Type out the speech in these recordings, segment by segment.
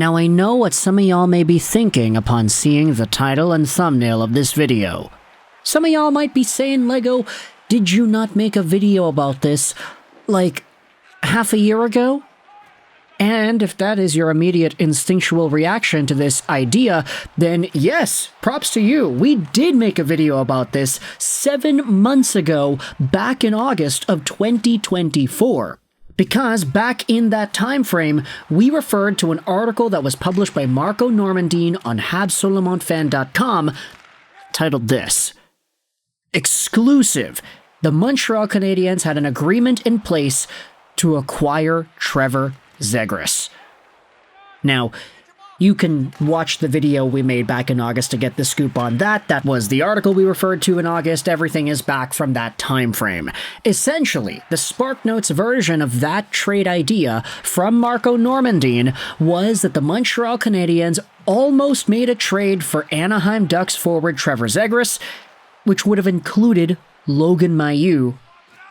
Now I know what some of y'all may be thinking upon seeing the title and thumbnail of this video. Some of y'all might be saying, Lego, did you not make a video about this, like, half a year ago? And if that is your immediate instinctual reaction to this idea, then yes, props to you. We did make a video about this 7 months ago, back in August of 2024. Because back in that time frame, we referred to an article that was published by Marco Normandin on HabSolomonFan.com titled this: Exclusive. The Montreal Canadiens had an agreement in place to acquire Trevor Zegras. Now, you can watch the video we made back in August to get the scoop on that. That was the article we referred to in August. Everything is back from that time frame. Essentially, the SparkNotes version of that trade idea from Marco Normandin was that the Montreal Canadiens almost made a trade for Anaheim Ducks forward Trevor Zegras, which would have included Logan Mailloux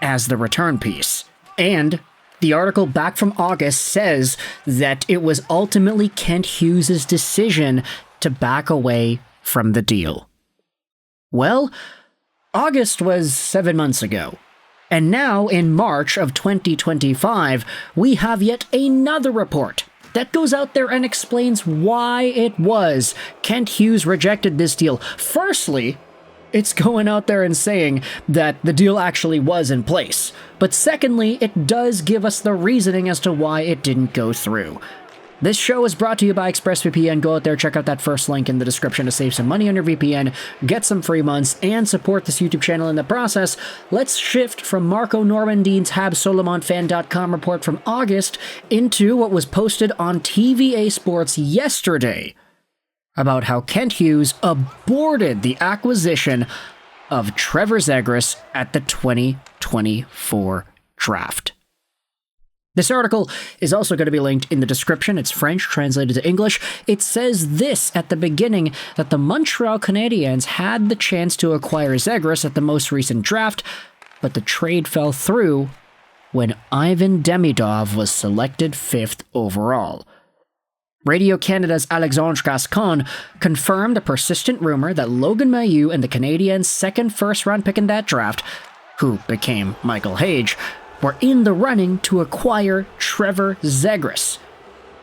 as the return piece. And the article back from August says that it was ultimately Kent Hughes' decision to back away from the deal. Well, August was 7 months ago. And now, in March of 2025, we have yet another report that goes out there and explains why it was Kent Hughes rejected this deal. Firstly, it's going out there and saying that the deal actually was in place. But secondly, it does give us the reasoning as to why it didn't go through. This show is brought to you by ExpressVPN. Go out there, check out that first link in the description to save some money on your VPN, get some free months, and support this YouTube channel in the process. Let's shift from Marco Normandin's HabSolomonFan.com report from August into what was posted on TVA Sports yesterday about how Kent Hughes aborted the acquisition of Trevor Zegras at the 2024 draft. This article is also going to be linked in the description. It's French, translated to English. It says this at the beginning, that the Montreal Canadiens had the chance to acquire Zegras at the most recent draft, but the trade fell through when Ivan Demidov was selected 5th overall. Radio Canada's Alexandre Gascon confirmed a persistent rumor that Logan Mailloux and the Canadiens' second first-round pick in that draft, who became Michael Hage, were in the running to acquire Trevor Zegras.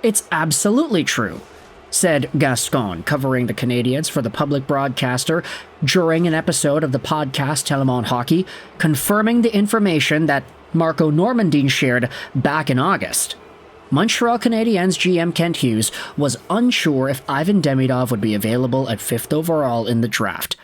It's absolutely true, said Gascon, covering the Canadiens for the public broadcaster during an episode of the podcast Telemon Hockey, confirming the information that Marco Normandin shared back in August. Montreal Canadiens GM Kent Hughes was unsure if Ivan Demidov would be available at 5th overall in the draft.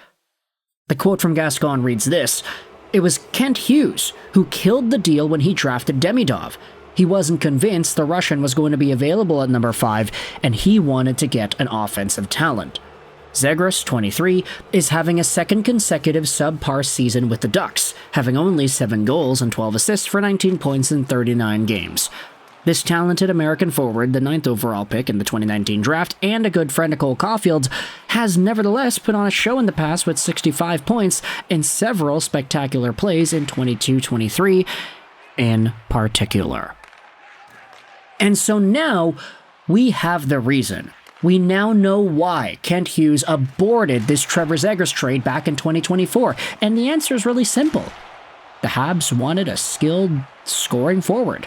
The quote from Gascon reads this: "It was Kent Hughes who killed the deal when he drafted Demidov. He wasn't convinced the Russian was going to be available at number 5, and he wanted to get an offensive talent. Zegras, 23, is having a second consecutive subpar season with the Ducks, having only 7 goals and 12 assists for 19 points in 39 games. This talented American forward, the 9th overall pick in the 2019 draft, and a good friend of Cole Caulfield's, has nevertheless put on a show in the past with 65 points and several spectacular plays in 22-23 in particular." And so now we have the reason. We now know why Kent Hughes aborted this Trevor Zegras trade back in 2024, and the answer is really simple. The Habs wanted a skilled scoring forward.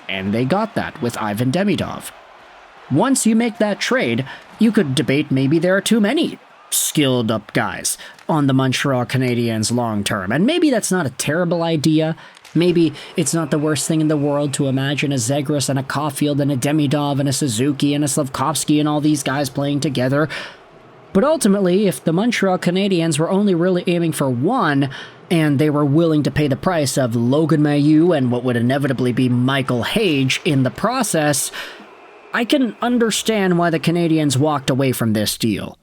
And they got that with Ivan Demidov. Once you make that trade, you could debate maybe there are too many skilled up guys on the Montreal Canadiens long term. And maybe that's not a terrible idea. Maybe it's not the worst thing in the world to imagine a Zegras and a Caulfield and a Demidov and a Suzuki and a Slavkovsky and all these guys playing together. But ultimately, if the Montreal Canadiens were only really aiming for one, and they were willing to pay the price of Logan Mailloux and what would inevitably be Michael Hage in the process, I can understand why the Canadiens walked away from this deal.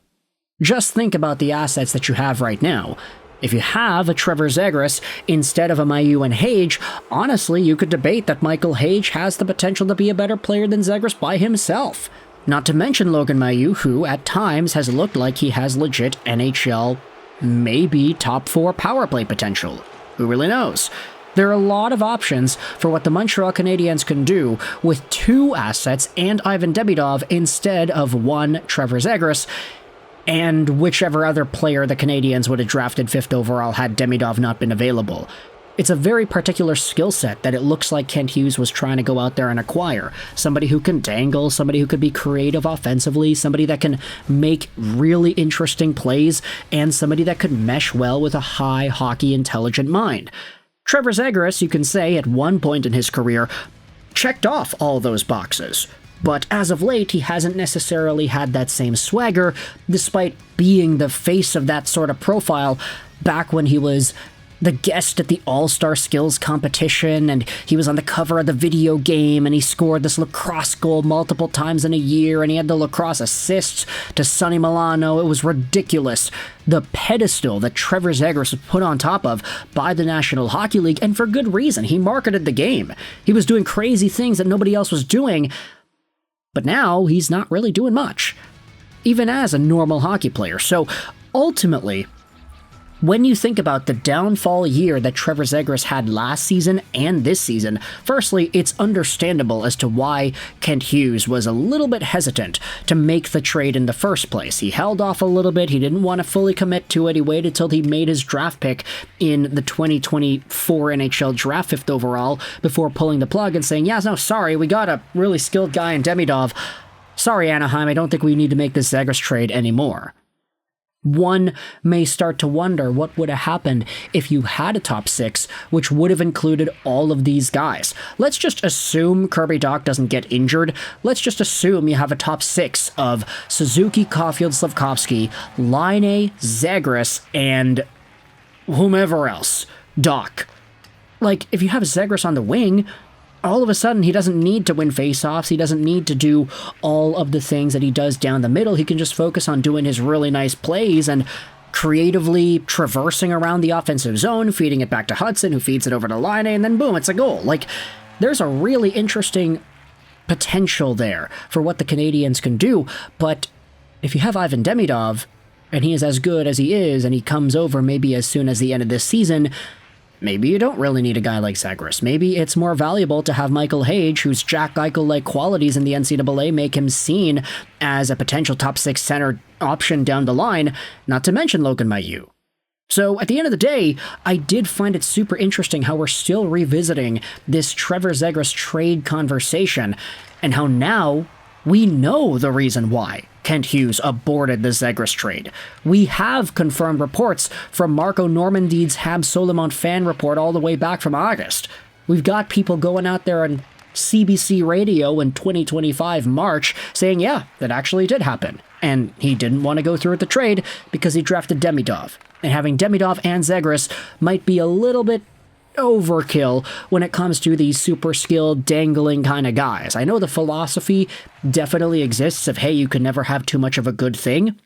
Just think about the assets that you have right now. If you have a Trevor Zegras instead of a Mailloux and Hage, honestly, you could debate that Michael Hage has the potential to be a better player than Zegras by himself. Not to mention Logan Mailloux, who at times has looked like he has legit NHL, maybe top 4 power play potential. Who really knows? There are a lot of options for what the Montreal Canadiens can do with 2 assets and Ivan Demidov instead of 1 Trevor Zegras, and whichever other player the Canadiens would have drafted 5th overall had Demidov not been available. It's a very particular skill set that it looks like Kent Hughes was trying to go out there and acquire. Somebody who can dangle, somebody who could be creative offensively, somebody that can make really interesting plays, and somebody that could mesh well with a high hockey intelligent mind. Trevor Zegras, you can say, at one point in his career, checked off all those boxes. But as of late, he hasn't necessarily had that same swagger, despite being the face of that sort of profile back when he was the guest at the All-Star Skills competition, and he was on the cover of the video game, and he scored this lacrosse goal multiple times in a year, and he had the lacrosse assists to Sonny Milano. It was ridiculous. The pedestal that Trevor Zegras was put on top of by the National Hockey League, and for good reason. He marketed the game. He was doing crazy things that nobody else was doing, but now he's not really doing much, even as a normal hockey player. So ultimately, when you think about the downfall year that Trevor Zegras had last season and this season, firstly, it's understandable as to why Kent Hughes was a little bit hesitant to make the trade in the first place. He held off a little bit. He didn't want to fully commit to it. He waited till he made his draft pick in the 2024 NHL Draft 5th overall before pulling the plug and saying, yeah, no, sorry, we got a really skilled guy in Demidov. Sorry, Anaheim, I don't think we need to make this Zegras trade anymore. One may start to wonder what would have happened if you had a top 6, which would have included all of these guys. Let's just assume Kirby Dach doesn't get injured. Let's just assume you have a top 6 of Suzuki, Caulfield, Slafkovsky, Laine, Zegras, and whomever else. Dach. Like, if you have Zegras on the wing, all of a sudden, he doesn't need to win faceoffs. He doesn't need to do all of the things that he does down the middle. He can just focus on doing his really nice plays and creatively traversing around the offensive zone, feeding it back to Hudson, who feeds it over to Laine, and then boom, it's a goal. Like, there's a really interesting potential there for what the Canadiens can do. But if you have Ivan Demidov, and he is as good as he is, and he comes over maybe as soon as the end of this season, maybe you don't really need a guy like Zegras. Maybe it's more valuable to have Michael Hage, whose Jack Eichel-like qualities in the NCAA make him seen as a potential top 6 center option down the line, not to mention Logan Mailloux. So at the end of the day, I did find it super interesting how we're still revisiting this Trevor Zegras trade conversation, and how now we know the reason why Kent Hughes aborted the Zegras trade. We have confirmed reports from Marco Normandy's Hab Solomon fan report all the way back from August. We've got people going out there on CBC radio in 2025 March saying, yeah, that actually did happen. And he didn't want to go through with the trade because he drafted Demidov. And having Demidov and Zegras might be a little bit overkill when it comes to these super skilled dangling kind of guys. I know the philosophy definitely exists of, hey, you can never have too much of a good thing,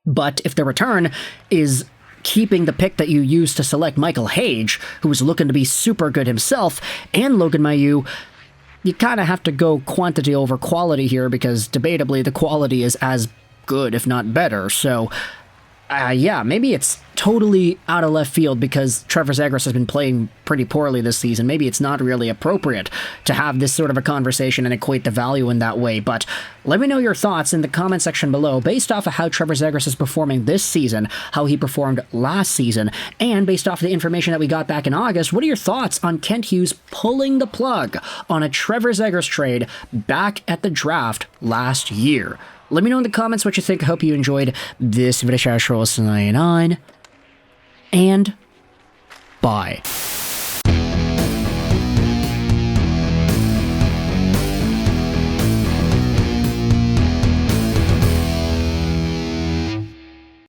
but if the return is keeping the pick that you used to select Michael Hage, who was looking to be super good himself, and Logan Mailloux, you kind of have to go quantity over quality here, because debatably the quality is as good, if not better. So yeah, maybe it's totally out of left field because Trevor Zegras has been playing pretty poorly this season. Maybe it's not really appropriate to have this sort of a conversation and equate the value in that way. But let me know your thoughts in the comment section below, based off of how Trevor Zegras is performing this season, how he performed last season, and based off of the information that we got back in August. What are your thoughts on Kent Hughes pulling the plug on a Trevor Zegras trade back at the draft last year? Let me know in the comments what you think. I hope you enjoyed this video. And bye.